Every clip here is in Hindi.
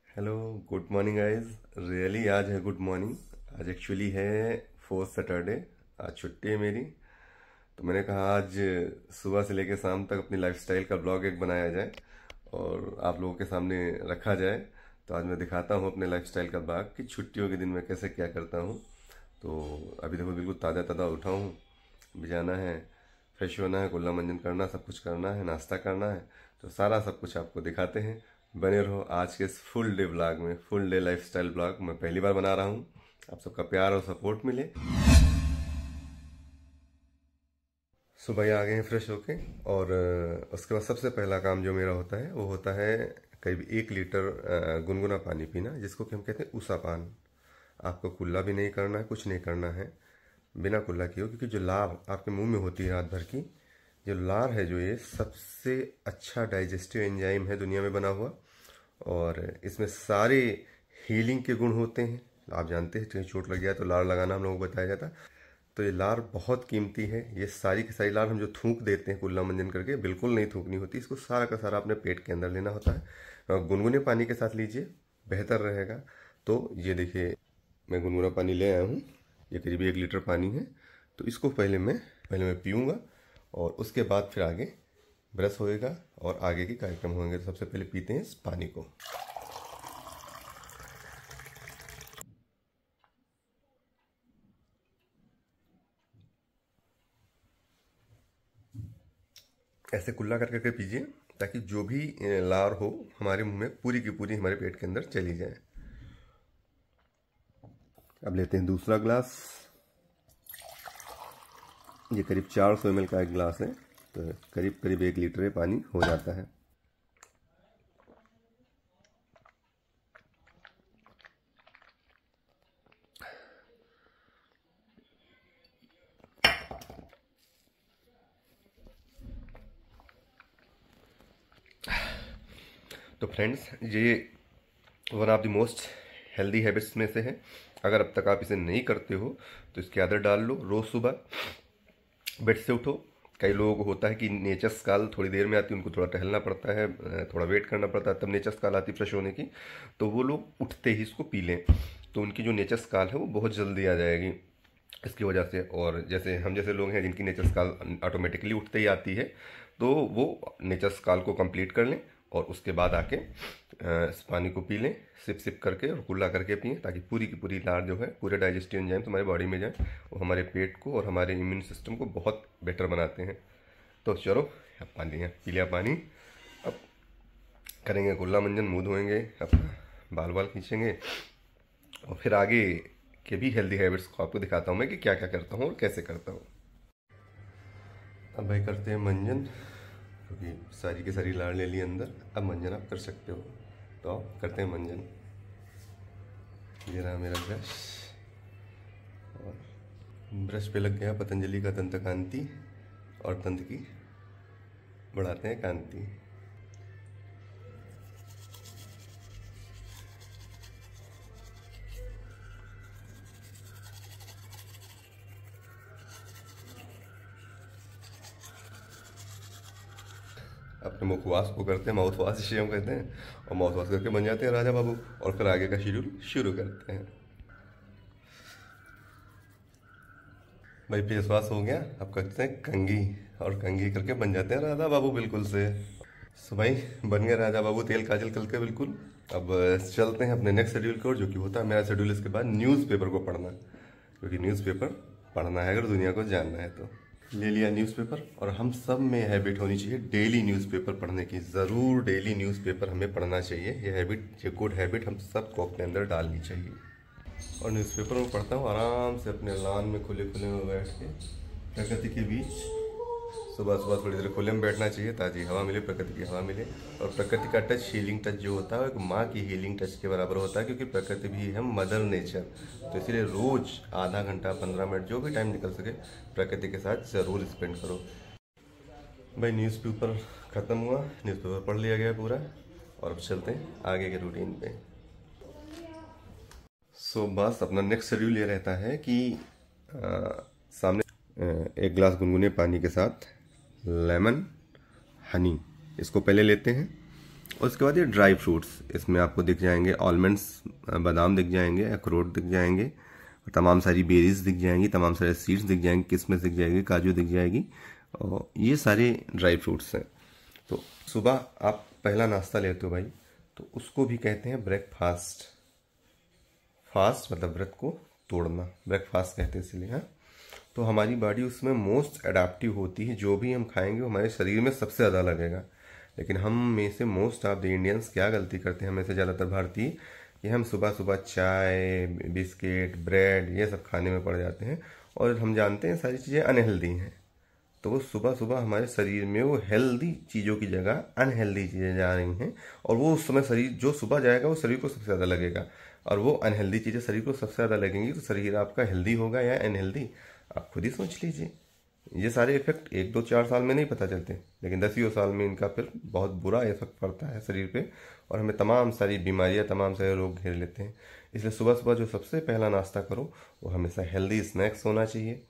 Hello, good morning guys. Really आज है गुड मॉर्निंग। आज एक्चुअली है फोर्थ सैटरडे। आज छुट्टी है मेरी। तो मैंने कहा आज सुबह से लेकर शाम तक अपनी लाइफस्टाइल का ब्लॉग एक बनाया जाए और आप लोगों के सामने रखा जाए। तो आज मैं दिखाता हूँ अपने लाइफस्टाइल का ब्लॉग कि छुट्टियों के दिन मैं कैसे क्या करता हूँ। तो अभी देखो बिल्कुल ताज़ा ताज़ा उठा हूँ। अभी जाना है, फ्रेश होना है, कुल्ला मंजन करना, सब कुछ करना है, नाश्ता करना है। तो सारा सब कुछ आपको दिखाते हैं। बने रहो आज के इस फुल डे ब्लॉग में। फुल डे लाइफस्टाइल ब्लॉग मैं पहली बार बना रहा हूँ। आप सबका प्यार और सपोर्ट मिले। सुबह आ गए हैं फ्रेश होके और उसके बाद सबसे पहला काम जो मेरा होता है वो होता है करीब 1 लीटर गुनगुना पानी पीना, जिसको कि हम कहते हैं उसा पान। आपको कुल्ला भी नहीं करना है, कुछ नहीं करना है, बिना कुल्ला किए, क्योंकि जो लार आपके मुंह में होती है रात भर की, जो लार है, जो ये सबसे अच्छा डाइजेस्टिव एंजाइम है दुनिया में बना हुआ। और इसमें सारे हीलिंग के गुण होते हैं। आप जानते हैं कहीं चोट लग गया तो लार लगाना हम लोगों को बताया जाता है। तो ये लार बहुत कीमती है। ये सारी की सारी लार हम जो थूक देते हैं कुल्ला मंजन करके, बिल्कुल नहीं थूकनी होती। इसको सारा का सारा अपने पेट के अंदर लेना होता है और गुनगुने पानी के साथ लीजिए, बेहतर रहेगा। तो ये देखिए, मैं गुनगुना पानी ले आया हूँ। ये करीब 1 लीटर पानी है। तो इसको पहले मैं पीऊँगा और उसके बाद फिर आगे ब्रश होएगा और आगे के कार्यक्रम होंगे। तो सबसे पहले पीते हैं इस पानी को। ऐसे कुल्ला कर करके पीजिए ताकि जो भी लार हो हमारे मुंह में पूरी की पूरी हमारे पेट के अंदर चली जाए। अब लेते हैं दूसरा ग्लास। ये करीब 400 ml का एक ग्लास है। तो करीब करीब 1 लीटर पानी हो जाता है। तो फ्रेंड्स, ये one of the most healthy habits में से है। अगर अब तक आप इसे नहीं करते हो तो इसकी आदत डाल लो। रोज़ सुबह बेड से उठो। कई लोगों को होता है कि नेचर्स कॉल थोड़ी देर में आती है, उनको थोड़ा टहलना पड़ता है, थोड़ा वेट करना पड़ता है, तब नेचर्स कॉल आती फ्रेश होने की। तो वो लोग उठते ही इसको पी लें तो उनकी जो नेचर्स कॉल है वो बहुत जल्दी आ जाएगी इसकी वजह से। और जैसे हम जैसे लोग हैं जिनकी नेचर्स कॉल ऑटोमेटिकली उठते ही आती है, तो वो नेचर्स कॉल को कंप्लीट कर लें और उसके बाद आके इस पानी को पी लें, सिप सिप करके और कुल्ला करके पिएं, ताकि पूरी की पूरी लार जो है, पूरे डाइजेस्टिव एंजाइम हमारे बॉडी में जाए। वो हमारे पेट को और हमारे इम्यून सिस्टम को बहुत बेटर बनाते हैं। तो चलो, अब पानी पी लिया पानी। अब करेंगे कुल्ला मंजन, मुँह धोएंगे, अपना बाल बाल खींचेंगे और फिर आगे के भी हेल्दी हैबिट्स को आपको दिखाता हूँ मैं कि क्या क्या करता हूँ और कैसे करता हूँ। अब भाई करते हैं मंजन, क्योंकि सारी की सारी लार ले ली अंदर। अब मंजन आप कर सकते हो, तो आप करते हैं मंजन। ये रहा मेरा ब्रश और ब्रश पे लग गया पतंजलि का दंत कांति और दंत की बढ़ाते हैं कांति। अपने मुखवास को करते हैं माउथ वॉश, जिसे हम कहते हैं, और माउथ वॉश करके बन जाते हैं राजा बाबू। और फिर आगे का शेड्यूल शुरू करते हैं। भाई फेस वॉश हो गया, अब करते हैं कंघी, और कंघी करके बन जाते हैं राजा बाबू बिल्कुल से। सो भाई बन गया राजा बाबू तेल काजल करके बिल्कुल। अब चलते हैं अपने नेक्स्ट शेड्यूल को, जो कि होता है मेरा शेड्यूल इसके बाद न्यूज़पेपर को पढ़ना, क्योंकि न्यूज़पेपर पढ़ना है अगर दुनिया को जानना है। तो ले लिया न्यूज़पेपर, और हम सब में हैबिट होनी चाहिए डेली न्यूज़पेपर पढ़ने की। ज़रूर डेली न्यूज़पेपर हमें पढ़ना चाहिए। ये हैबिट, ये गुड हैबिट हम सबको अपने अंदर डालनी चाहिए। और न्यूज़पेपर में पढ़ता हूँ आराम से अपने लॉन में खुले खुले में बैठ के, प्रकृति के बीच। सुबह सुबह थोड़ी देर खुले में बैठना चाहिए, ताज़ी हवा मिले, प्रकृति की हवा मिले। और प्रकृति का टच, हीलिंग टच जो होता है, एक माँ की हीलिंग टच के बराबर होता है, क्योंकि प्रकृति भी है मदर नेचर। तो इसलिए रोज़ आधा घंटा 15 मिनट जो भी टाइम निकल सके प्रकृति के साथ ज़रूर स्पेंड करो। भाई न्यूज़पेपर ख़त्म हुआ, न्यूज़पेपर पढ़ लिया गया पूरा, और अब चलते हैं आगे के रूटीन पे। सो बस अपना नेक्स्ट शेड्यूल ये रहता है कि सामने 1 गिलास गुनगुने पानी के साथ लेमन हनी, इसको पहले लेते हैं और उसके बाद ये ड्राई फ्रूट्स, इसमें आपको दिख जाएंगे आलमंड्स, बादाम दिख जाएंगे, अखरोट दिख जाएंगे, और तमाम सारी बेरीज दिख जाएंगी, तमाम सारे सीड्स दिख जाएंगे, किशमिश दिख जाएगी, काजू दिख जाएगी, और ये सारे ड्राई फ्रूट्स हैं। तो सुबह आप पहला नाश्ता लेते हो भाई, तो उसको भी कहते हैं ब्रेकफास्ट। फास्ट मतलब व्रत को तोड़ना, ब्रेकफास्ट कहते हैं इसलिए। हाँ, तो हमारी बॉडी उसमें मोस्ट एडाप्टिव होती है, जो भी हम खाएंगे वो हमारे शरीर में सबसे ज़्यादा लगेगा। लेकिन हम में से मोस्ट ऑफ द इंडियंस क्या गलती करते हैं, हमें से ज़्यादातर भारतीय, कि हम सुबह सुबह चाय, बिस्किट, ब्रेड ये सब खाने में पड़ जाते हैं, और हम जानते हैं सारी चीज़ें अनहेल्दी हैं। तो वो सुबह सुबह हमारे शरीर में वो हेल्दी चीज़ों की जगह अनहेल्दी चीज़ें जा रही हैं, और वो उस समय शरीर जो सुबह जाएगा वो शरीर को सबसे ज़्यादा लगेगा, और वो अनहेल्दी चीज़ें शरीर को सबसे ज़्यादा लगेंगी। तो शरीर आपका हेल्दी होगा या अनहेल्दी, आप खुद ही सोच लीजिए। ये सारे इफेक्ट 1-2-4 साल में नहीं पता चलते, लेकिन 10 साल में इनका फिर बहुत बुरा इफेक्ट पड़ता है शरीर पे, और हमें तमाम सारी बीमारियां, तमाम सारे रोग घेर लेते हैं। इसलिए सुबह सुबह जो सबसे पहला नाश्ता करो वो हमेशा हेल्दी स्नैक्स होना चाहिए।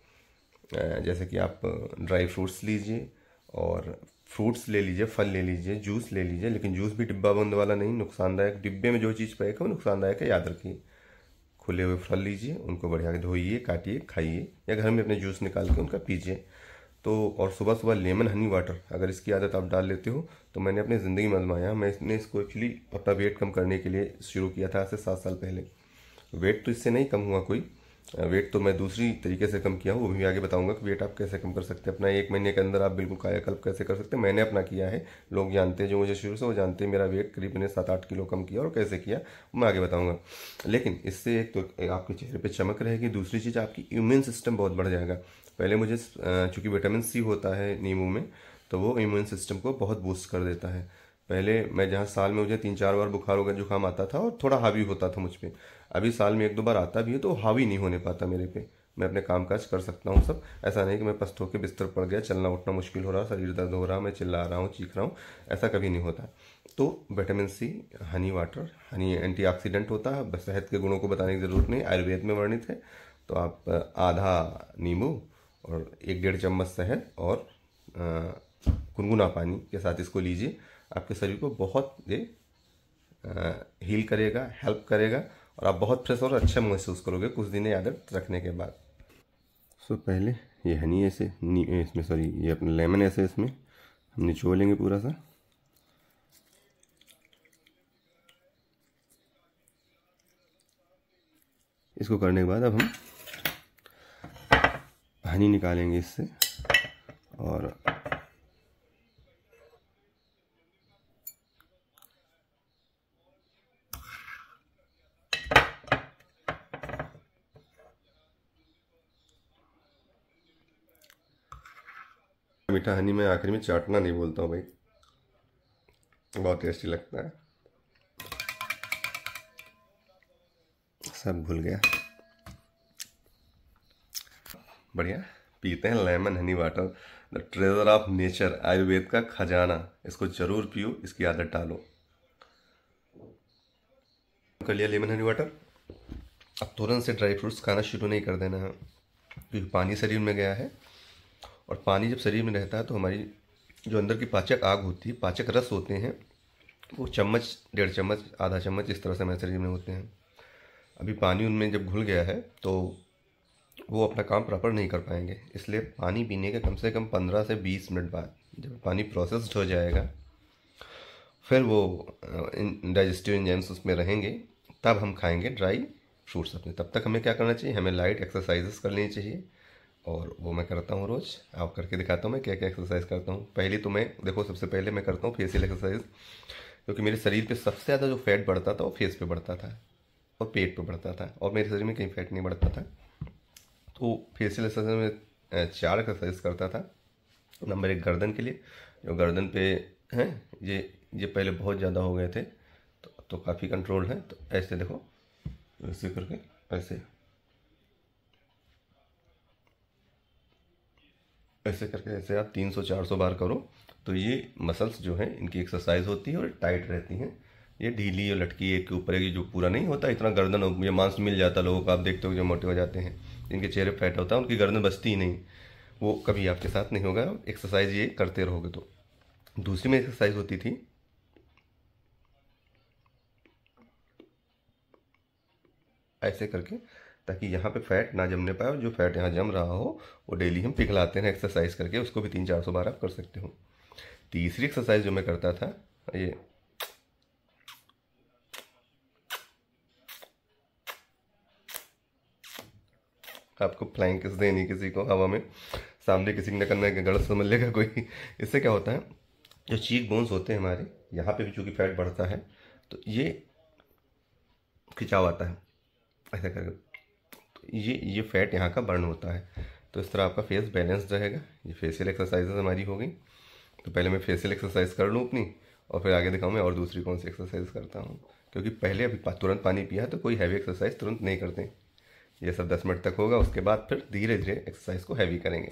जैसे कि आप ड्राई फ्रूट्स लीजिए, और फ्रूट्स ले लीजिए, फल ले लीजिए, जूस ले लीजिए, लेकिन जूस भी डिब्बा बंद वाला नहीं, नुकसानदायक। डिब्बे में जो चीज़ पैक है वो नुकसानदायक है, याद रखिए। खुले हुए फल लीजिए, उनको बढ़िया धोइए, काटिए, खाइए, या घर में अपने जूस निकाल के उनका पीजिए। तो और सुबह सुबह लेमन हनी वाटर, अगर इसकी आदत आप डाल लेते हो, तो मैंने अपनी ज़िंदगी में आजमाया। मैंने इसको एक्चुअली अपना वेट कम करने के लिए शुरू किया था आज से 7 साल पहले। वेट तो इससे नहीं कम हुआ कोई, वेट तो मैं दूसरी तरीके से कम किया हूँ, वो भी आगे बताऊंगा कि वेट आप कैसे कम कर सकते हैं। अपना 1 महीने के अंदर आप बिल्कुल कायाकल्प कैसे कर सकते हैं, मैंने अपना किया है। लोग जानते हैं जो मुझे शुरू से, वो जानते हैं मेरा वेट करीब मैंने 7-8 किलो कम किया, और कैसे किया मैं आगे बताऊंगा। लेकिन इससे एक तो आपके चेहरे पर चमक रहेगी, दूसरी चीज़ आपकी इम्यून सिस्टम बहुत बढ़ जाएगा। पहले मुझे चूँकि विटामिन सी होता है नींबू में, तो वो इम्यून सिस्टम को बहुत बूस्ट कर देता है। पहले मैं जहाँ साल में मुझे 3-4 बार बुखार वगैरह जुकाम आता था, और थोड़ा हावी होता था मुझ पर, अभी साल में 1-2 बार आता भी है तो हावी नहीं होने पाता मेरे पे। मैं अपने काम काज कर सकता हूँ सब, ऐसा नहीं कि मैं पस्त होकर बिस्तर पड़ गया, चलना उठना मुश्किल हो रहा, शरीर दर्द हो रहा, मैं चिल्ला रहा हूँ, चीख रहा हूँ, ऐसा कभी नहीं होता। तो vitamin C, honey water, honey antioxidant होता है, बस सेहत के गुणों को बताने की ज़रूरत नहीं, आयुर्वेद में वर्णित है। तो आप आधा नींबू और 1-1.5 चम्मच शहद और गुनगुना पानी के साथ इसको लीजिए, आपके शरीर को बहुत हील करेगा, हेल्प करेगा, और आप बहुत फ्रेश और अच्छा महसूस करोगे कुछ दिन आदत रखने के बाद। सो पहले ये हनी ऐसे इसमें, सॉरी, ये अपना लेमन ऐसे इसमें हम निचोड़ लेंगे पूरा सा। इसको करने के बाद अब हम हनी निकालेंगे इससे, और मीठा हनी मैं आखिर में चाटना नहीं बोलता हूँ भाई, बहुत टेस्टी लगता है। सब भूल गया, बढ़िया पीते हैं lemon Honey water, the treasure of nature, Ayurveda का खजाना। इसको जरूर पियो, इसकी आदत डालो। कर लिया लेमन हनी वाटर, अब तुरंत से ड्राई फ्रूट्स खाना शुरू नहीं कर देना है, क्योंकि पानी शरीर में गया है, और पानी जब शरीर में रहता है तो हमारी जो अंदर की पाचक आग होती है, पाचक रस होते हैं, वो चम्मच, 1.5 चम्मच, आधा चम्मच इस तरह से हमारे शरीर में होते हैं। अभी पानी उनमें जब घुल गया है तो वो अपना काम प्रॉपर नहीं कर पाएंगे, इसलिए पानी पीने के कम से कम 15 से 20 मिनट बाद जब पानी प्रोसेस्ड हो जाएगा, फिर वो डाइजेस्टिव एंजाइम्स उसमें रहेंगे, तब हम खाएंगे ड्राई फ्रूट्स अपने। तब तक हमें क्या करना चाहिए, हमें लाइट एक्सरसाइजेस कर लेनी चाहिए, और वो मैं करता हूँ रोज़। आप करके दिखाता हूँ मैं क्या क्या एक्सरसाइज करता हूँ। पहले तो मैं देखो, सबसे पहले मैं करता हूँ फेशियल एक्सरसाइज, क्योंकि मेरे शरीर पे सबसे ज़्यादा जो फैट बढ़ता था वो फेस पे बढ़ता था और पेट पे बढ़ता था, और मेरे शरीर में कहीं फैट नहीं बढ़ता था। तो फेशियल एक्सरसाइज में 4 एक्सरसाइज करता था। नंबर 1 गर्दन के लिए, जो गर्दन पे हैं ये पहले बहुत ज़्यादा हो गए थे, तो काफ़ी कंट्रोल है। तो ऐसे देखो, ऐसे करके ऐसे करके ऐसे आप 300-400 बार करो, तो ये मसल्स जो हैं इनकी एक्सरसाइज होती है और टाइट रहती हैं। ये ढीली और लटकी एक के ऊपर एक, जो पूरा नहीं होता इतना गर्दन, ये मांस मिल जाता लोगों को, आप देखते हो जो मोटे हो जाते हैं, जिनके चेहरे फैट होता है उनकी गर्दन बचती ही नहीं, वो कभी आपके साथ नहीं होगा। एक्सरसाइज ये करते रहोगे तो। दूसरी में एक्सरसाइज होती थी ऐसे करके, ताकि यहाँ पे फैट ना जमने पाए, और जो फैट यहाँ जम रहा हो वो डेली हम पिघलाते हैं एक्सरसाइज करके, उसको भी 300-400 बार आप कर सकते हो। तीसरी एक्सरसाइज जो मैं करता था, ये आपको फ्लाइंग किस देनी किसी को हवा में, सामने किसी ने करना है, गलत समझ लेगा कोई। इससे क्या होता है, जो चीक बोन्स होते हैं हमारे यहाँ पे भी चूंकि फैट बढ़ता है, तो ये खिंचाव आता है ऐसा करके, तो ये फैट यहाँ का बर्न होता है। तो इस तरह आपका फेस बैलेंस रहेगा। ये फेशियल एक्सरसाइजेज हमारी हो गई। तो पहले मैं फेशियल एक्सरसाइज कर लूँ अपनी, और फिर आगे दिखाऊँ मैं और दूसरी कौन सी एक्सरसाइज करता हूँ, क्योंकि पहले अभी तुरंत पानी पिया है तो कोई हैवी एक्सरसाइज तुरंत नहीं करते। ये सब 10 मिनट तक होगा, उसके बाद फिर धीरे धीरे एक्सरसाइज को हैवी करेंगे।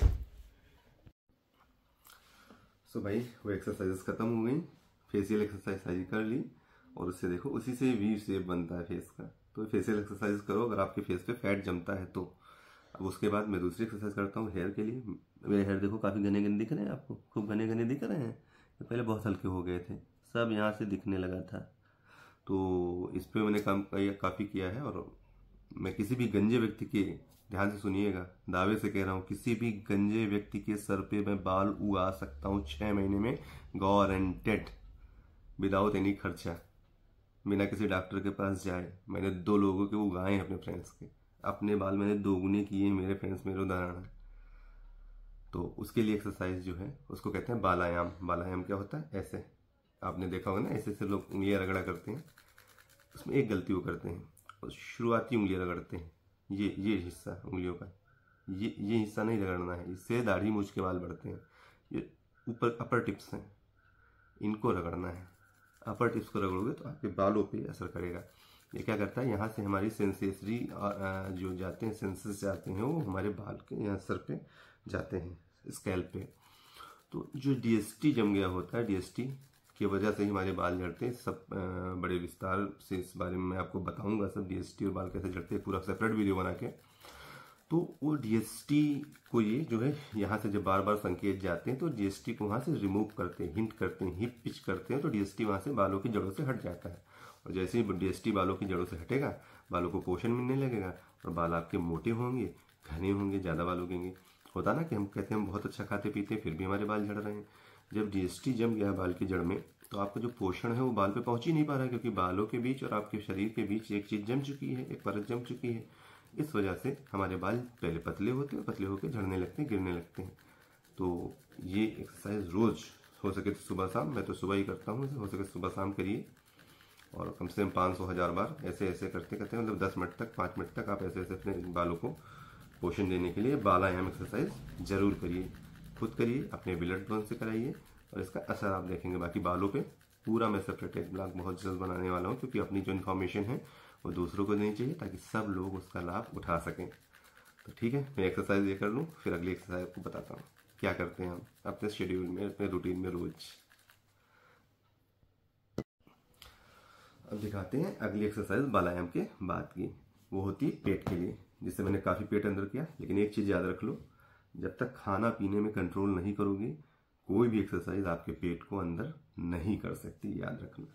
सो भाई वो एक्सरसाइजेस खत्म हो गई, फेशियल एक्सरसाइज सारी कर ली, और उससे देखो उसी से वी शेप बनता है फेस का। तो फेशियल एक्सरसाइज करो अगर आपके फेस पे फैट जमता है तो। अब उसके बाद मैं दूसरी एक्सरसाइज करता हूँ हेयर के लिए। मेरे हेयर देखो काफ़ी घने घने दिख रहे हैं आपको, खूब घने घने दिख रहे हैं। पहले बहुत हल्के हो गए थे, सब यहाँ से दिखने लगा था। तो इस पर मैंने काम काफ़ी किया है। और मैं किसी भी गंजे व्यक्ति के, ध्यान से सुनिएगा, दावे से कह रहा हूँ, किसी भी गंजे व्यक्ति के सर पे मैं बाल उगा सकता हूँ 6 महीने में, गारंटेड, विदाउट एनी खर्चा, बिना किसी डॉक्टर के पास जाए। मैंने 2 लोगों के उगाए हैं, अपने फ्रेंड्स के। अपने बाल मैंने 2 गुने किए, मेरे फ्रेंड्स मेरे उदाहरण है। तो उसके लिए एक्सरसाइज जो है उसको कहते हैं बालायाम। बालायाम क्या होता है, ऐसे आपने देखा होगा ना, ऐसे ऐसे लोग उंगलियां रगड़ा करते हैं। उसमें एक गलती वो करते हैं, और शुरुआती उंगलियां रगड़ते हैं, ये हिस्सा उंगलियों का, ये हिस्सा नहीं रगड़ना है, इससे दाढ़ी मूंछ के बाल बढ़ते हैं। ये ऊपर अपर टिप्स हैं, इनको रगड़ना है। अपर टिप्स को रगड़ोगे तो आपके बालों पे असर करेगा। ये क्या करता है, यहाँ से हमारी सेंसेसरी जो जाते हैं, सेंसेस जाते हैं, वो हमारे बाल के यहाँ सर पे जाते हैं, स्कैल्प पे। तो जो डीएसटी जम गया होता है, डीएसटी की वजह से ही हमारे बाल झड़ते हैं। सब बड़े विस्तार से इस बारे में मैं आपको बताऊंगा, सब डीएसटी और बाल कैसे झड़ते हैं, पूरा सेपरेट वीडियो बना के। तो वो डीएसटी को, ये जो है यहाँ से जब बार बार संकेत जाते हैं तो डीएसटी को वहाँ से रिमूव करते हैं, हिंट करते हैं, हिप पिच करते हैं, तो डीएसटी वहाँ से बालों की जड़ों से हट जाता है। और जैसे ही डीएसटी बालों की जड़ों से हटेगा, बालों को पोषण मिलने लगेगा, और बाल आपके मोटे होंगे, घने होंगे, ज़्यादा बाल उगेंगे। होता ना कि हम कहते हैं हम बहुत अच्छा खाते पीते हैं, फिर भी हमारे बाल झड़ रहे हैं। जब डीएसटी जम गया बाल की जड़ में, तो आपका जो पोषण है वो बाल पे पहुंच ही नहीं पा रहा है, क्योंकि बालों के बीच और आपके शरीर के बीच एक चीज जम चुकी है, एक परत जम चुकी है। इस वजह से हमारे बाल पहले पतले होते हैं, पतले होकर झड़ने लगते हैं, गिरने लगते हैं। तो ये एक्सरसाइज रोज हो सके तो सुबह शाम, मैं तो सुबह ही करता हूँ, हो सके सुबह शाम करिए, और कम से कम 500-1000 बार ऐसे ऐसे करते करते, मतलब 10 मिनट तक, 5 मिनट तक आप ऐसे ऐसे अपने बालों को पोषण देने के लिए बालायाम एक्सरसाइज जरूर करिए। खुद करिए, अपने ब्लड बन से कराइए, और इसका असर आप देखेंगे। बाकी बालों पे पूरा मैं सेपरेट एक ब्लॉग बहुत जल्द बनाने वाला हूँ, क्योंकि अपनी जो इन्फॉर्मेशन है वो दूसरों को देनी चाहिए, ताकि सब लोग उसका लाभ उठा सकें। तो ठीक है, मैं एक्सरसाइज ये कर लूँ, फिर अगली एक्सरसाइज आपको बताता हूँ क्या करते हैं हम अपने शेड्यूल में, अपने रूटीन में रोज। अब दिखाते हैं अगली एक्सरसाइज बालायाम के बाद की, वो होती है पेट के लिए, जिससे मैंने काफ़ी पेट अंदर किया। लेकिन एक चीज़ याद रख लो, जब तक खाना पीने में कंट्रोल नहीं करोगे, कोई भी एक्सरसाइज आपके पेट को अंदर नहीं कर सकती, याद रखना।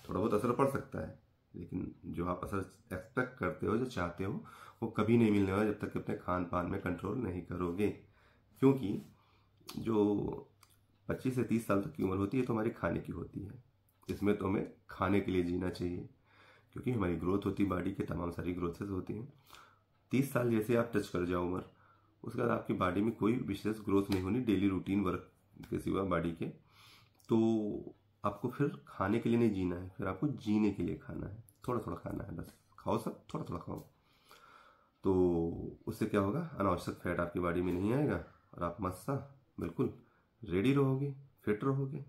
थोड़ा बहुत असर पड़ सकता है, लेकिन जो आप असर एक्सपेक्ट करते हो, जो चाहते हो, वो कभी नहीं मिलने वाला जब तक अपने खान पान में कंट्रोल नहीं करोगे। क्योंकि जो 25 से 30 साल तक की उम्र होती है तो हमारी खाने की होती है, इसमें तो हमें खाने के लिए जीना चाहिए, क्योंकि हमारी ग्रोथ होती है, बॉडी के तमाम सारी ग्रोथेस होती हैं। 30 साल जैसे आप टच कर जाओ उम्र, उसके बाद आपकी बॉडी में कोई विशेष ग्रोथ नहीं होनी डेली रूटीन वर्क के सिवा बॉडी के। तो आपको फिर खाने के लिए नहीं जीना है, फिर आपको जीने के लिए खाना है, थोड़ा थोड़ा खाना है, बस खाओ, सब थोड़ा थोड़ा खाओ। तो उससे क्या होगा, अनावश्यक फैट आपकी बॉडी में नहीं आएगा, और आप मस्त सा बिल्कुल रेडी रहोगे, फिट रहोगे।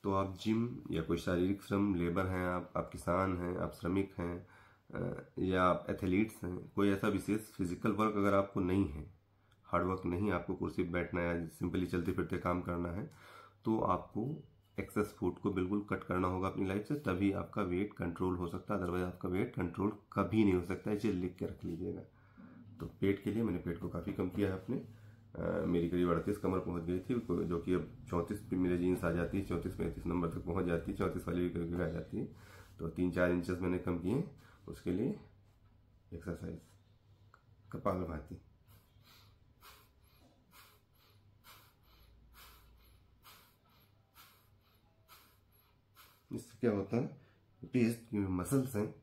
तो आप जिम या कोई शारीरिक श्रम, लेबर हैं आप किसान हैं, आप श्रमिक हैं, या आप एथलीट्स हैं, कोई ऐसा विशेष फिजिकल वर्क अगर आपको नहीं है, हार्ड वर्क नहीं, आपको कुर्सी पर बैठना है, सिंपली चलते फिरते काम करना है, तो आपको एक्सेस फूड को बिल्कुल कट करना होगा अपनी लाइफ से, तभी आपका वेट कंट्रोल हो सकता है। अदरवाइज आपका वेट कंट्रोल कभी नहीं हो सकता है, इसे लिख के रख लीजिएगा। तो पेट के लिए मैंने पेट को काफ़ी कम किया है अपने, मेरी करीब 38 कमर पहुंच गई थी, जो कि अब 34 पे मेरे जीन्स आ जाती है, 34-35 नंबर तक पहुंच जाती है, 34 वाली भी कभी आ जाती है। तो 3-4 इंचेस मैंने कम किए। उसके लिए एक्सरसाइज कपालभाति। इससे क्या होता है, पेट की मसल्स हैं,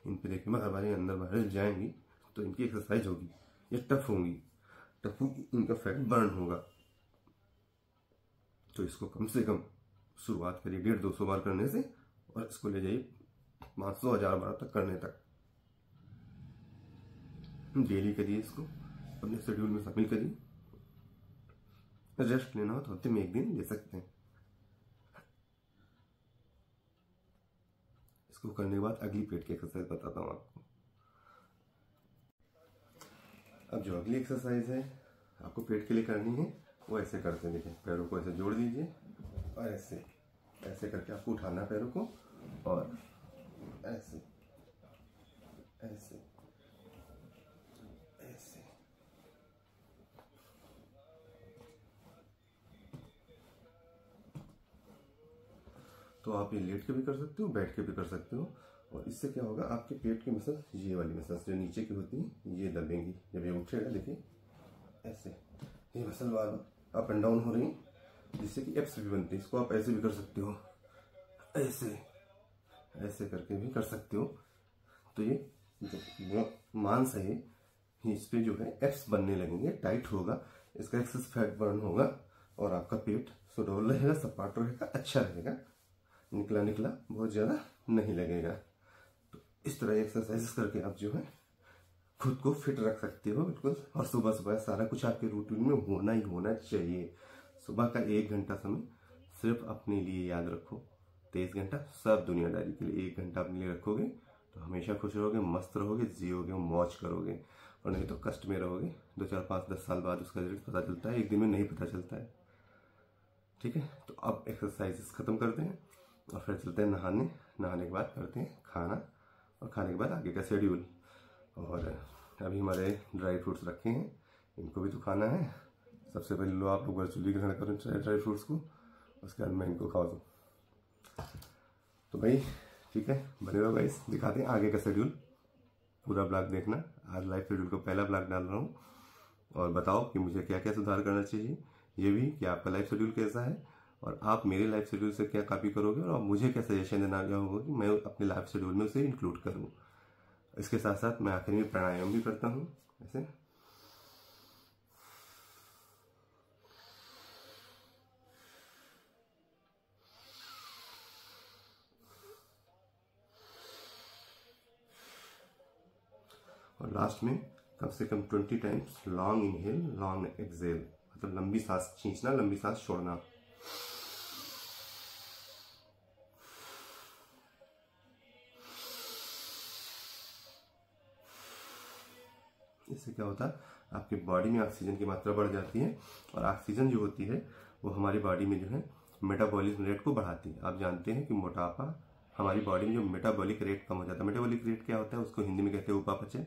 इन पर देखिए अगर हमारे अंदर बाहर जाएंगी तो इनकी एक्सरसाइज होगी, ये टफ होंगी, इनका फैट बर्न होगा। तो इसको कम से कम शुरुआत करिए 150-200 बार करने से, और इसको ले जाइए 500-1000 बार तक करने तक। डेली करिए, इसको अपने शेड्यूल में शामिल करिए। रेस्ट लेना हो तो हफ्ते में 1 दिन ले सकते हैं। इसको करने के बाद अगली पेट की एक्सरसाइज बताता हूं आपको। अब जो अगली एक्सरसाइज है आपको पेट के लिए करनी है, वो ऐसे करते हैं। देखिए, पैरों को ऐसे जोड़ दीजिए और ऐसे ऐसे करके आपको उठाना पैरों को, और ऐसे ऐसे ऐसे। तो आप ये लेट के भी कर सकते हो, बैठ के भी कर सकते हो। और इससे क्या होगा, आपके पेट की मसल्स, ये वाली मसल्स जो नीचे की होती है, ये दबेंगी। जब ये उठेगा, देखिए ऐसे ये muscle bar up and down हो रही है, जिससे कि एब्स भी बनती है। इसको आप ऐसे भी कर सकते हो, ऐसे ऐसे करके भी कर सकते हो। तो ये जो मांस है, इस पे जो है एब्स बनने लगेंगे, टाइट होगा, इसका एक्सेस फैट बर्न होगा, और आपका पेट सुडौल रहेगा, सपाट रहेगा, अच्छा रहेगा, निकला निकला बहुत ज्यादा नहीं लगेगा। तो इस तरह एक्सरसाइज करके आप जो है खुद को फिट रख सकते हो बिल्कुल। और सुबह सुबह सारा कुछ आपके रूटीन में होना ही होना चाहिए। सुबह का 1 घंटा समय सिर्फ अपने लिए याद रखो। 23 घंटा सब दुनियादारी के लिए 1 घंटा अपने लिए रखोगे तो हमेशा खुश रहोगे, मस्त रहोगे, जियोगे, मौज करोगे। और नहीं तो कष्ट में रहोगे। 2, 4, 5, 10 साल बाद उसका रिजल्ट पता चलता है, 1 दिन में नहीं पता चलता है। ठीक है, तो अब एक्सरसाइजेस खत्म करते हैं और फिर चलते हैं नहाने। नहाने के बाद करते हैं खाना, और खाने के बाद आगे का शेड्यूल। और अभी हमारे ड्राई फ्रूट्स रखे हैं, इनको भी तो खाना है। सबसे पहले लो आप लोग वर्चुअली ग्रहण करें ड्राई फ्रूट्स को, उसके बाद मैं इनको खा दूँ। तो भाई ठीक है, बने रहो गाइस, दिखाते हैं आगे का शेड्यूल। पूरा ब्लॉग देखना। आज लाइव शेड्यूल को पहला ब्लॉग डाल रहा हूँ, और बताओ कि मुझे क्या क्या सुधार करना चाहिए, ये भी कि आपका लाइफ शेड्यूल कैसा है, और आप मेरे लाइफ शेड्यूल से क्या कॉपी करोगे, और मुझे क्या सजेशन देना होगा कि मैं अपने लाइफ शेड्यूल में उसे इंक्लूड करूँ। इसके साथ साथ मैं आखिर में प्राणायाम भी करता हूँ ऐसे। और लास्ट में कम से कम 20 times long inhale long exhale, मतलब लंबी सांस खींचना, लंबी सांस छोड़ना। इससे क्या होता है, आपकी बॉडी में ऑक्सीजन की मात्रा बढ़ जाती है, और ऑक्सीजन जो होती है वो हमारी बॉडी में जो है मेटाबॉलिज्म रेट को बढ़ाती है। आप जानते हैं कि मोटापा, हमारी बॉडी में जो मेटाबॉलिक रेट कम हो जाता है। मेटाबॉलिक रेट क्या होता है, उसको हिंदी में कहते हैं उपापचय।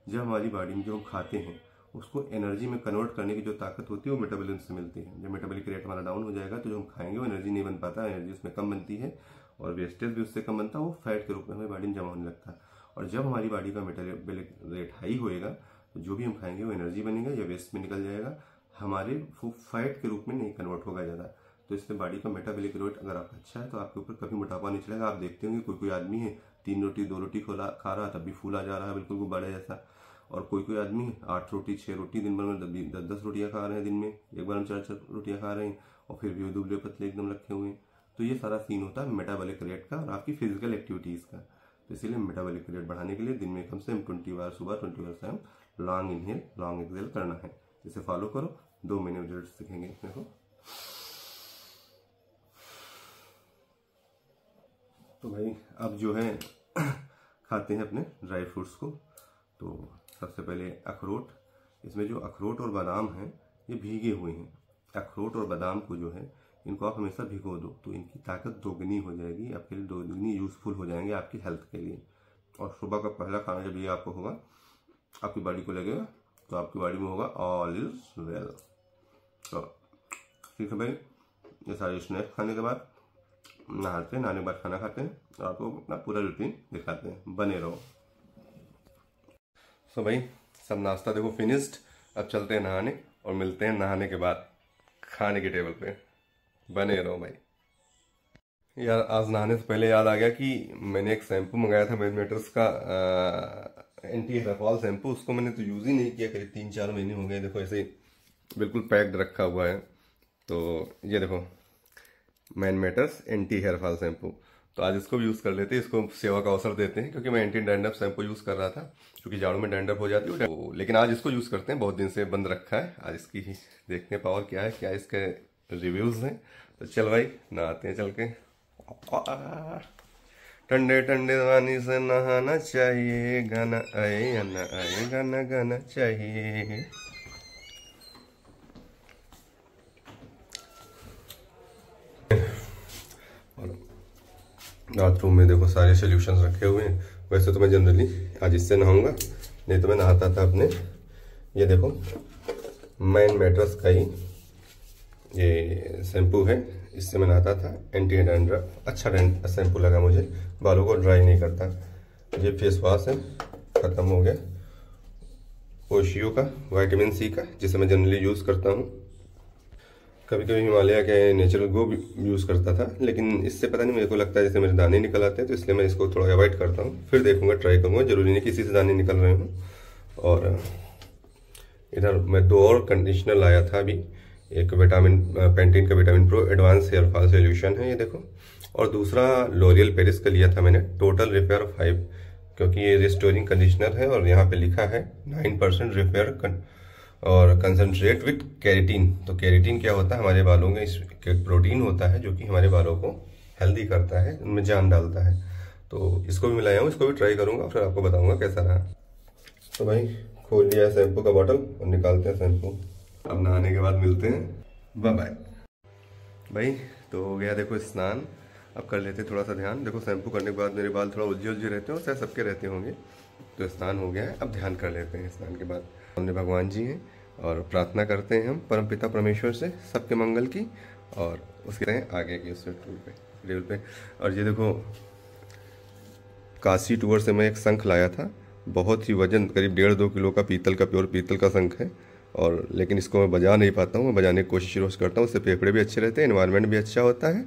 जब हमारी बॉडी में जो हम खाते हैं उसको एनर्जी में कन्वर्ट करने की जो ताकत होती है वो मेटाबॉलिज्म से मिलती है। जब मेटाबॉलिक रेट हमारा डाउन हो जाएगा तो जो हम खाएंगे वो एनर्जी नहीं बन पाता, एनर्जी उसमें कम बनती है, और वेस्टेज भी उससे कम बनता है, वो फैट के रूप में हमारी बॉडी में जमा होने लगता है। और जब हमारी बॉडी का मेटाबॉलिक रेट हाई होएगा तो जो भी हम खाएंगे वो एनर्जी बनेगा या वेस्ट में निकल जाएगा, हमारे फैट के रूप में नहीं कन्वर्ट होगा ज़्यादा। तो इससे बॉडी का मेटाबॉलिक रेट अगर आपका अच्छा है तो आपके ऊपर कभी मोटापा नहीं चलेगा। आप देखते होंगे कोई कोई आदमी है 3 रोटी 2 रोटी खा रहा तब भी फूला जा रहा है, बिल्कुल गुब्बारे जैसा। और कोई कोई आदमी 8 रोटी 6 रोटी दिन भर में 10-10 रोटियां खा रहे हैं दिन में, एक बार में 4-4 रोटियां खा रहे हैं, और फिर भी दुबले पतले एकदम रखे हुए हैं। तो ये सारा सीन होता है मेटाबॉलिक रेट का और आपकी फिजिकल एक्टिविटीज का। तो इसीलिए मेटाबॉलिक रेट बढ़ाने के लिए दिन में कम से कम 20 बार सुबह, 20 बार शाम लॉन्ग इनहेल लॉन्ग एक्सहेल करना है। इसे फॉलो करो, 2 महीने में रिजल्ट दिखेंगे। देखो तो भाई अब जो है खाते हैं अपने ड्राई फ्रूट्स को। तो सबसे पहले अखरोट। इसमें जो अखरोट और बादाम हैं ये भीगे हुए हैं। अखरोट और बादाम को जो है इनको आप हमेशा भिगो दो तो इनकी ताकत दोगुनी हो जाएगी, आपके लिए दोगुनी यूजफुल हो जाएंगे आपकी हेल्थ के लिए। और सुबह का पहला खाना जब ये आपको होगा आपकी बॉडी को लगेगा तो आपकी बॉडी में होगा ऑल इज वेल। तो ठीक है भाई, ये सारे स्नैक्स खाने के बाद नहाने के बाद खाना खाते हैं और आपको अपना पूरा रूटीन दिखाते हैं, बने रहो। सो भाई सब नाश्ता देखो फिनिश्ड, अब चलते हैं नहाने और मिलते हैं नहाने के बाद खाने के टेबल पे, बने रहो भाई। यार आज नहाने से पहले याद आ गया कि मैंने एक शैम्पू मंगाया था मैनमेटर्स का एंटी हेयर फॉल शैम्पू, उसको मैंने तो यूज़ ही नहीं किया, करीब 3-4 महीने हो गए। देखो ऐसे बिल्कुल पैक्ड रखा हुआ है। तो ये देखो मैनमेटर्स एंटी हेयर फॉल शैम्पू, तो आज इसको भी यूज़ कर लेते हैं, इसको सेवा का अवसर देते हैं, क्योंकि मैं एंटी डैंड्रफ शैम्पू यूज़ कर रहा था, क्योंकि झाड़ू में डैंड्रफ हो जाती है। तो लेकिन आज इसको यूज़ करते हैं, बहुत दिन से बंद रखा है, आज इसकी देखते हैं पावर क्या है, क्या इसके रिव्यूज़ हैं। तो चल भाई नहाते हैं चल के। ठंडे ठंडे पानी से नहाना चाहिए, गाना आए या ना आए गाना गाना चाहिए। बाथरूम में देखो सारे सॉल्यूशंस रखे हुए हैं। वैसे तो मैं जनरली आज इससे नहाऊंगा, नहीं तो मैं नहाता था अपने, ये देखो मैनमेटर्स का ही ये शैम्पू है, इससे मैं नहाता था। एंटी डैंड्रफ अच्छा शैम्पू लगा मुझे, बालों को ड्राई नहीं करता। ये फेस वॉश है, ख़त्म हो गया, ओशियो का विटामिन सी का, जिसे मैं जनरली यूज़ करता हूँ। कभी कभी हिमालय का नेचुरल ग्लो भी यूज़ करता था, लेकिन इससे पता नहीं मेरे को लगता है जैसे मेरे दाने निकल आते हैं, तो इसलिए मैं इसको थोड़ा अवॉइड करता हूँ। फिर देखूंगा, ट्राई करूँगा, जरूरी नहीं किसी से दाने निकल रहे हों। और इधर मैं 2 और कंडीशनर लाया था अभी, एक पैंटीन का vitamin pro advance hair fall solution है ये देखो, और दूसरा लॉरियल पेरिस का लिया था मैंने, टोटल रिपेयर 5, क्योंकि ये रिस्टोरिंग कंडीशनर है और यहाँ पे लिखा है 9% रिपेयर और कंसंट्रेट विथ कैरेटीन। तो कैरेटीन क्या होता है, हमारे बालों में एक प्रोटीन होता है जो कि हमारे बालों को हेल्दी करता है, उनमें जान डालता है। तो इसको भी मिलाया हूँ, इसको भी ट्राई करूँगा, फिर आपको बताऊँगा कैसा रहा। तो भाई खोल लिया शैम्पू का बॉटल और निकालते हैं शैम्पू। अब नहाने के बाद मिलते हैं, बाय बाय भाई। तो हो गया देखो स्नान, अब कर लेते थोड़ा सा ध्यान। देखो शैम्पू करने के बाद मेरे बाल थोड़ा उलझे रहते हैं, शायद सबके रहते होंगे। तो स्नान हो गया है, अब ध्यान कर लेते हैं। स्नान के बाद हमने भगवान जी हैं और प्रार्थना करते हैं हम परमपिता परमेश्वर से सबके मंगल की, और उसके आगे की उस टेबल पे। और ये देखो काशी टूर से मैं एक शंख लाया था, बहुत ही वजन करीब 1.5-2 किलो का पीतल का, प्योर पीतल का शंख है। और लेकिन इसको मैं बजा नहीं पाता हूँ, मैं बजाने की कोशिश रोज़ करता हूँ, उससे फेफड़े भी अच्छे रहते हैं, एनवायरनमेंट भी अच्छा होता है।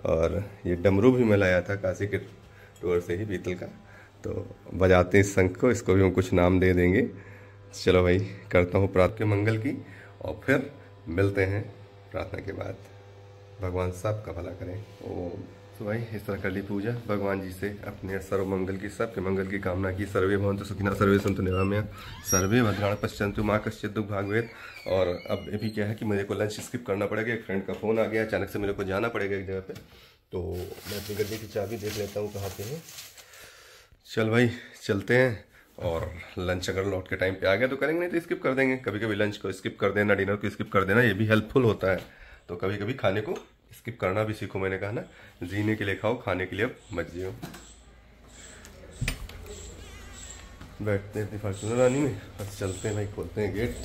और ये डमरू भी मैं लाया था काशी के टूर से ही, पीतल का। तो बजाते हैं इस शंख को, इसको भी हम कुछ नाम दे देंगे। चलो भाई करता हूँ प्रार्थना के मंगल की, और फिर मिलते हैं प्रार्थना के बाद। भगवान सबका भला करें। ओम। तो भाई इस तरह कर ली पूजा, भगवान जी से अपने सर्व मंगल की, सबके मंगल की कामना की। सर्वे भवन्तु सुखिनः सर्वे सन्तु निरामया सर्वे भद्राणि पश्यन्तु मा कश्चित् दुःख भाग् भवेत्। और अब अभी क्या है कि मेरे को लंच स्किप करना पड़ेगा, एक फ्रेंड का फ़ोन आ गया अचानक से, मेरे को जाना पड़ेगा एक जगह पे। तो मैं अपनी गड्डी की चाबी देख लेता हूँ कहाँ पे है। चल भाई चलते हैं, और लंच अगर लौट के टाइम पे आ गया तो करेंगे, नहीं तो स्किप कर देंगे। कभी कभी लंच को स्किप कर देना, डिनर को स्किप कर देना, ये भी हेल्पफुल होता है। तो कभी कभी खाने को स्किप करना भी सीखो, मैंने कहा ना, जीने के लिए खाओ, खाने के लिए अब मत जियो। बैठते हैं अपनी फॉर्च्यूनर रानी में, बस चलते हैं भाई, खोलते हैं गेट।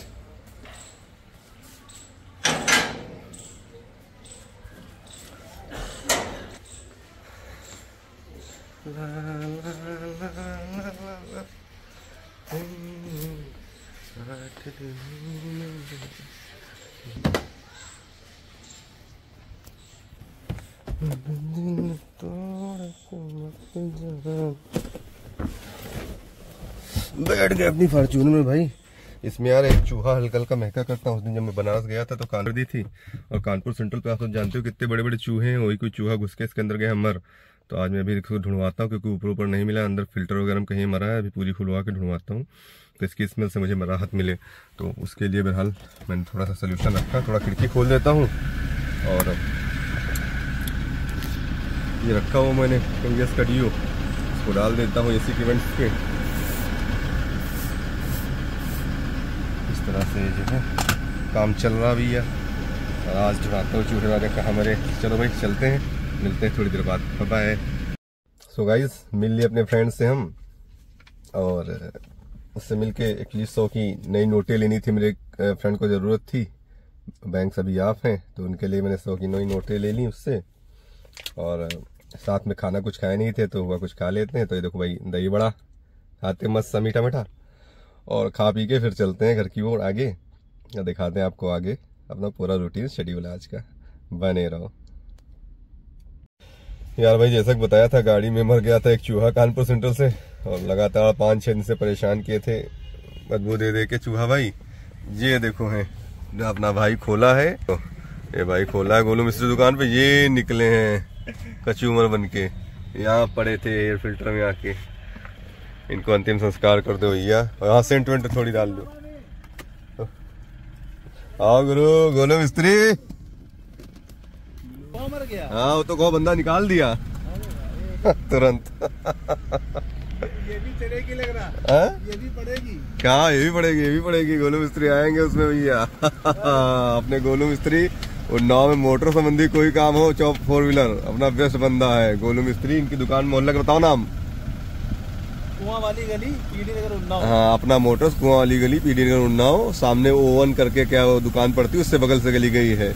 ला ला ला ला ला बैठ गए अपनी फॉर्च्यूनर में भाई। इसमें यार एक चूहा हल्का हल्का महका करता हूँ। उस दिन जब मैं बनारस गया था तो कानपुर दी थी, और कानपुर सेंट्रल पे आप तो जानते हो कितने बड़े बड़े चूहे हैं, वही कोई चूहा घुस के इसके अंदर गया मर। तो आज मैं अभी इसको ढूंढवाता हूँ, क्योंकि ऊपर ऊपर नहीं मिला, अंदर फिल्टर वगैरह में कहीं मरा है, अभी पूरी खुलवा के ढूंढवाता हूँ, तो इसकी स्मेल से मुझे राहत मिले। तो उसके लिए बहरहाल मैंने थोड़ा सा सोल्यूशन रखा, थोड़ा खिड़की खोल देता हूँ, और ये रखा हुआ मैंने गैस का डीओ, इसको डाल देता हूँ एसी के वेंट्स के। इस तरह से जो है काम चल रहा भी है। और आज ढूंढाता हूँ चूहे वाले कहाँ मरे। चलो भाई चलते हैं, मिलते हैं थोड़ी देर बाद, बाय। सो गाइस मिल लिए अपने फ्रेंड से हम, और उससे मिलके एक्चुअली 100 की नई नोटें लेनी थी, मेरे फ्रेंड को ज़रूरत थी। बैंक सभी ऑफ हैं तो उनके लिए मैंने 100 की नई नोटें ले ली उससे। और साथ में खाना कुछ खाए नहीं थे तो हुआ कुछ खा लेते हैं। तो ये देखो भाई दही बड़ा खाते मस्त सा मीठा मीठा, और खा पी के फिर चलते हैं घर की ओर आगे। दिखाते हैं आपको आगे अपना पूरा रूटीन शेड्यूल आज का, बने रहो। यार भाई जैसा कि बताया था, गाड़ी में मर गया था एक चूहा कानपुर सेंट्रल से, और लगातार 5-6 दिन से परेशान किए थे बदबू दे दे के चूहा भाई। ये देखो है अपना भाई खोला है, तो ये भाई खोला है गोलू मिस्त्री दुकान पे। ये निकले हैं कचूमर बन के, यहाँ पड़े थे एयर फिल्टर में आके। इनको अंतिम संस्कार कर दो भैया, और यहाँ सेंट वेंट थोड़ी डाल दो। आओ गुरु गोलू मिस्त्री। मर गया। हाँ वो तो को बंदा निकाल दिया तुरंत। ये भी चलेगी लग रहा है? ये भी पड़ेगी क्या? ये भी पड़ेगी, ये भी पड़ेगी। गोलू मिस्त्री आएंगे उसमें भैया। अपने गोलू मिस्त्री, उन्नाव में मोटर संबंधी कोई काम हो, 4 व्हीलर, अपना बेस्ट बंदा है गोलू मिस्त्री। इनकी दुकान मोहल्ला का बताओ नाम? कुआं वाली गली, पीडी नगर उन्नाव। हाँ अपना मोटर्स, कुआं वाली गली, पीडी नगर उन्नाव। सामने ओवन करके क्या वो दुकान पड़ती है, उससे बगल से गली गई है।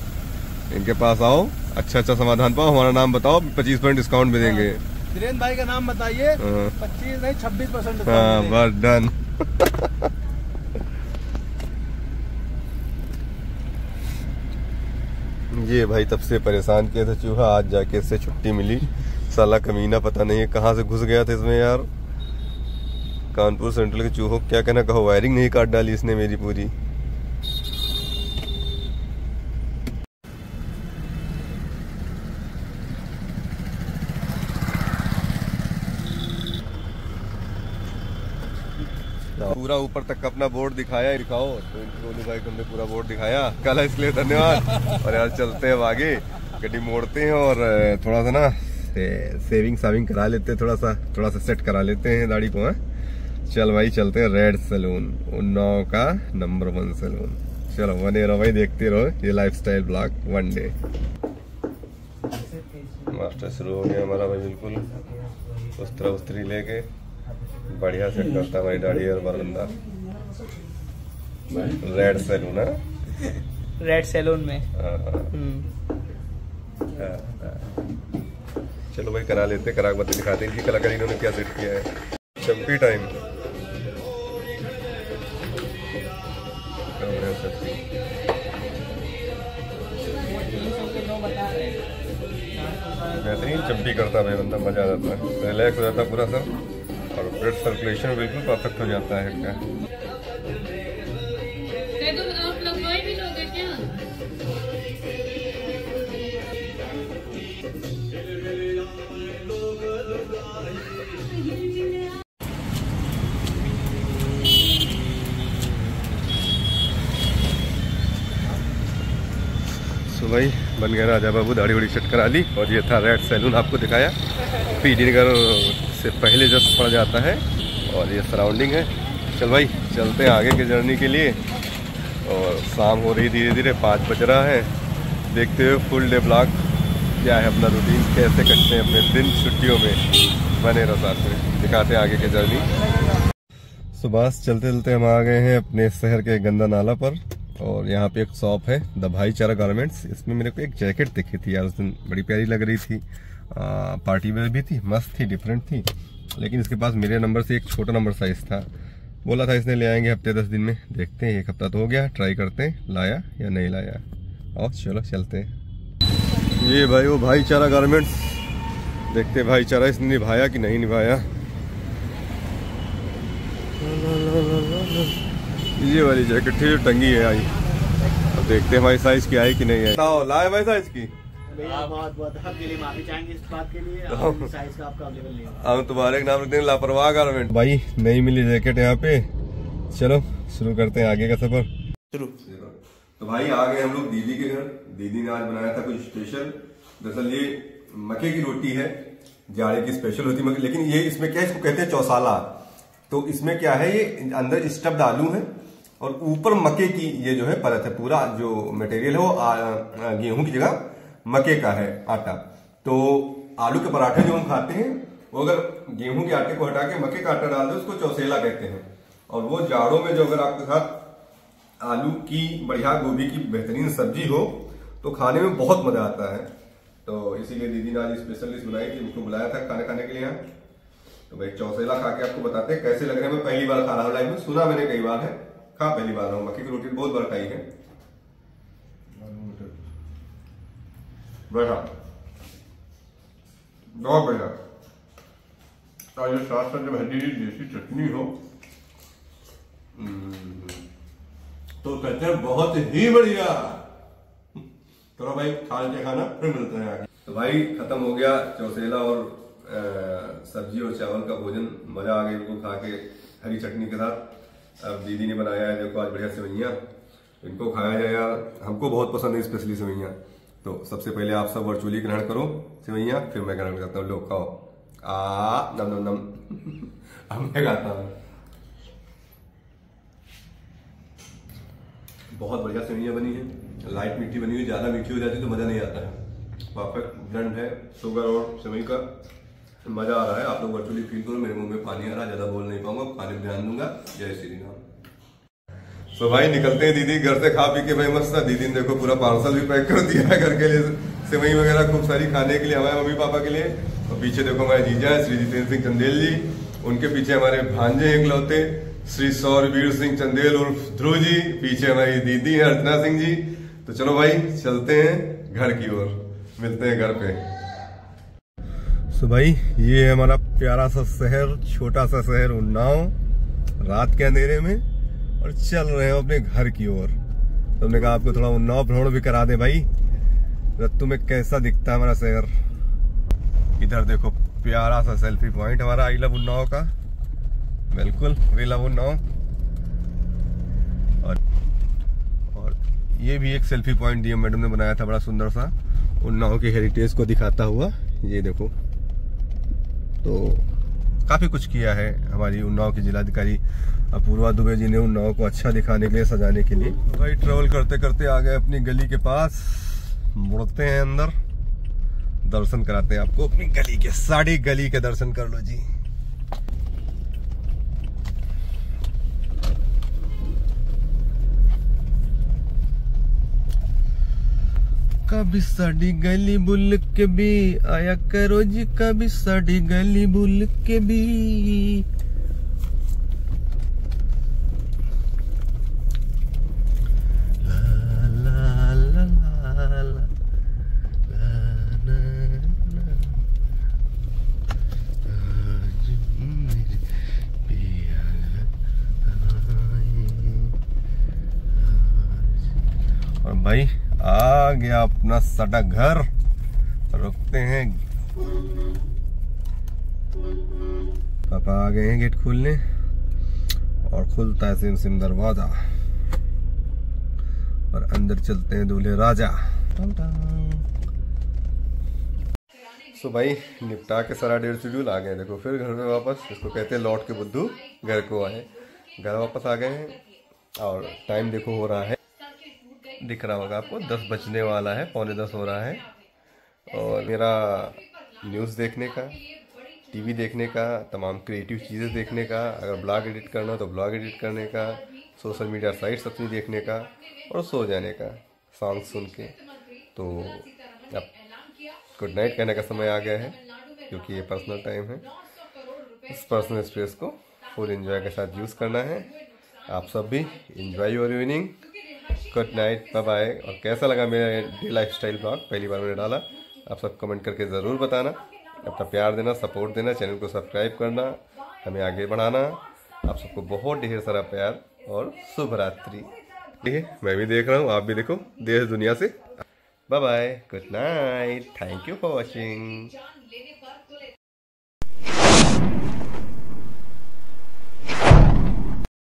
इनके पास आओ, अच्छा समाधान पाओ। हमारा नाम बताओ, 25% डिस्काउंट में देंगे। धीरेन्द्र भाई का नाम बताइए। 25 नहीं 26%। हाँ बस डन। ये भाई तब से परेशान किया था चूहा, आज जाके इससे छुट्टी मिली। साला कमीना पता नहीं है कहाँ से घुस गया था इसमें यार। कानपुर सेंट्रल के चूहों क्या कहना कहो, वायरिंग नहीं काट डाली इसने मेरी पूरी। पूरा ऊपर तक अपना बोर्ड दिखाया, दिखाओ तो गोलू भाई को हमने पूरा बोर्ड दिखाया कल, इसलिए धन्यवाद। और यार चलते हैं अब आगे, गड्डी मोड़ते हैं और थोड़ा सा ना सेविंग करा लेते हैं, थोड़ा सा सेट करा लेते हैं दाढ़ी को। चल भाई चलते हैं रेड सैलून, उन्नाव का नंबर 1 सैलून। चलो बने रहो भाई, देखते रहो ये lifestyle blog one day. Master शुरू हो गया हमारा भाई, बिल्कुल उस्तरी लेके बढ़िया सेट करता भाई दाढ़ी और बंदा। रेड सैलून है, रेड सैलून में। चलो भाई करा लेते, करा के दिखाते हैं इनकी कलाकारी इन्होंने क्या सेट किया है। चंपी टाइम बेहतरीन चंपी करता भाई बंदा, मजा आ जाता है, रिलैक्स हो जाता है पूरा सर, और ब्लड सर्कुलेशन बिल्कुल परफेक्ट हो जाता है इसका। आप लगवाई भी लोगे क्या? तो भाई बन गया राजा बाबू, दाढ़ी उड़ी सेट करा ली। और ये था रेड सैलून आपको दिखाया, पीडी नगर से पहले जस्ट पड़ जाता है, और ये सराउंडिंग है। चल भाई चलते हैं आगे की जर्नी के लिए। और शाम हो रही धीरे धीरे, 5 बज रहा है। देखते हुए फुल डे ब्लॉग क्या है अपना रूटीन, कैसे कटते हैं अपने दिन छुट्टियों में, बने रहो साथ में, दिखाते हैं आगे की जर्नी। सुबह चलते चलते हम आ गए हैं अपने शहर के गंदा नाला पर, और यहाँ पे एक शॉप है द भाईचारा गारमेंट्स। इसमें मेरे को एक जैकेट दिखी थी यार उस दिन, बड़ी प्यारी लग रही थी, पार्टी वेयर भी थी, मस्त थी, डिफरेंट थी। लेकिन इसके पास मेरे नंबर से एक छोटा नंबर साइज था, बोला था इसने ले आएंगे हफ्ते 10 दिन में। देखते हैं, 1 हफ्ता तो हो गया, ट्राई करते हैं लाया या नहीं लाया। और चलो चलते हैं। ये भाई वो भाईचारा गारमेंट्स, देखते भाईचारा इसने निभाया कि नहीं निभाया। ये वाली जैकेट थी जो टंगी है आई, अब देखते हैं भाई साइज की आई कि नहीं आई। लाए भाई साइज की? आपके लिए माफी चाहेंगे इस बात के लिए, साइज का आपका अवेलेबल नहीं है। हम तुम्हारे नाम रख देंगे लापरवाह गारमेंट। भाई नहीं मिली जैकेट यहाँ पे, चलो शुरू करते हैं आगे का सफर। शुरू। तो भाई आ गए हम लोग दीदी के घर। दीदी ने आज बनाया था कुछ स्पेशल। दरअसल ये मक्के की रोटी है, जाड़े की स्पेशल होती है, लेकिन ये इसमें क्या, इसको कहते हैं चौसाला। तो इसमें क्या है, ये अंदर स्टफ्ड आलू है और ऊपर मक्के की ये जो है परत है। पूरा जो मटेरियल है वो गेहूं की जगह मक्के का है आटा। तो आलू के पराठे जो हम खाते हैं, वो अगर गेहूं के आटे को हटा के मक्के का आटा डाल दो, उसको चौसेला कहते हैं। और वो जाड़ों में जो अगर आपके साथ आलू की बढ़िया गोभी की बेहतरीन सब्जी हो तो खाने में बहुत मजा आता है। तो इसीलिए दीदी ने आज स्पेशल डिश बनाई थी, उनको बुलाया था खाने खाने के लिए यहाँ। तो भाई चौसेला खा के आपको बताते हैं कैसे लग रहे हैं। मैं पहली बार खा रहा हूँ लाइफ में, सुना मैंने कई बार है, खा पहली बार रहा हूँ। मक्की की रोटी बहुत बार खाई है। बढ़िया, बहुत बढ़िया। और ये साथ साथ जब हल्दी देसी चटनी हो तो कहते हैं बहुत ही बढ़िया। चलो भाई खा लेते खाना, फिर मिलते हैं आगे। तो भाई खत्म हो गया चौसेला और सब्जी और चावल का भोजन। मजा आ गया इनको खा के हरी चटनी के साथ। अब दीदी ने बनाया है देखो आज बढ़िया सेवैयाँ, इनको खाया जाए यार, हमको बहुत पसंद है स्पेशली सेवैयाँ। तो सबसे पहले आप सब वर्चुअली ग्रहण करो सेवैयाँ, फिर मैं ग्रहण करता हूँ। लोग खाओ, नम नम नम। अब मैं खाता हूँ। बहुत बढ़िया सेवैयाँ बनी है, लाइट मीठी बनी हुई, ज्यादा मीठी हो जाती तो मजा नहीं आता है। परफेक्ट ब्लेंड है शुगर और सेवई का, मजा आ रहा है। आप लोग वर्चुअली फील करो, मेरे मुंह में पानी आ रहा है, ज्यादा बोल नहीं पाऊंगा, खाने पर ध्यान दूंगा। जय श्री राम। सो भाई निकलते हैं दीदी घर से खा पी के। भाई मस्त था, दीदी ने देखो पूरा पार्सल भी पैक कर दिया है घर के लिए, सेवई वगैरह खूब सारी खाने के लिए हमारे मम्मी पापा के लिए। और पीछे देखो हमारे जीजा श्री जितेंद्र सिंह चंदेल जी, उनके पीछे हमारे भांजे इकलौते श्री सौरवीर सिंह चंदेल उर्फ ध्रुव जी, पीछे हमारी दीदी है अर्चना सिंह जी। तो चलो भाई चलते हैं घर की ओर, मिलते हैं घर पे। सो भाई ये है हमारा प्यारा सा शहर, छोटा सा शहर उन्नाव, रात के अंधेरे में, और चल रहे हैं अपने घर की ओर। तो हमने कहा आपको थोड़ा उन्नाव भ्रमण भी करा दे भाई, रत्तू में कैसा दिखता है हमारा शहर। इधर देखो प्यारा सा सेल्फी पॉइंट हमारा आई लव उन्नाव का, बिल्कुल वी लव उन्नाव। और ये भी एक सेल्फी पॉइंट डीएम मैडम ने बनाया था, बड़ा सुंदर सा, उन्नाव के हेरिटेज को दिखाता हुआ। ये देखो, तो काफी कुछ किया है हमारी उन्नाव की जिलाधिकारी अपूर्वा दुबे जी ने उन्नाव को अच्छा दिखाने के लिए, सजाने के लिए। भाई ट्रेवल करते करते आ गए अपनी गली के पास, मुड़ते हैं अंदर, दर्शन कराते हैं आपको अपनी गली के, साड़ी गली के दर्शन कर लो जी। कभी साड़ी गली बुल के भी आया करो जी, कभी साड़ी गली बुल के भी। ला ला ला ला ला और भाई आ गया अपना साडा घर, रुकते हैं। पापा आ गए हैं गेट खोलने, और खुलता है सिम सिम दरवाजा, और अंदर चलते हैं दूल्हे राजा। सो भाई निपटा के सारा डेढ़ शेड्यूल आ गए, देखो फिर घर में वापस, इसको कहते हैं लौट के बुद्धू घर को आए। घर वापस आ गए हैं, और टाइम देखो हो रहा है, दिख रहा होगा आपको, 10 बजने वाला है, 9:45 हो रहा है। और मेरा न्यूज़ देखने का, टीवी देखने का, तमाम क्रिएटिव चीज़ें देखने का, अगर ब्लॉग एडिट करना हो तो ब्लॉग एडिट करने का, सोशल मीडिया साइट्स अपनी देखने का, और सो जाने का सॉन्ग सुन के। तो अब गुड नाइट कहने का समय आ गया है, क्योंकि ये पर्सनल टाइम है। इस पर्सनल स्पेस को फुल एंजॉय के साथ यूज़ करना है। आप सब भी enjoy your evening, good night, bye bye. और कैसा लगा मेरा डे लाइफ स्टाइल ब्लॉग, पहली बार मैंने डाला, आप सब कमेंट करके ज़रूर बताना, अपना प्यार देना, सपोर्ट देना, चैनल को सब्सक्राइब करना, हमें आगे बढ़ाना। आप सबको बहुत ढेर सारा प्यार और शुभ रात्रि। ठीक है, मैं भी देख रहा हूँ, आप भी देखो देश दुनिया से। Bye bye, good night, thank you for watching.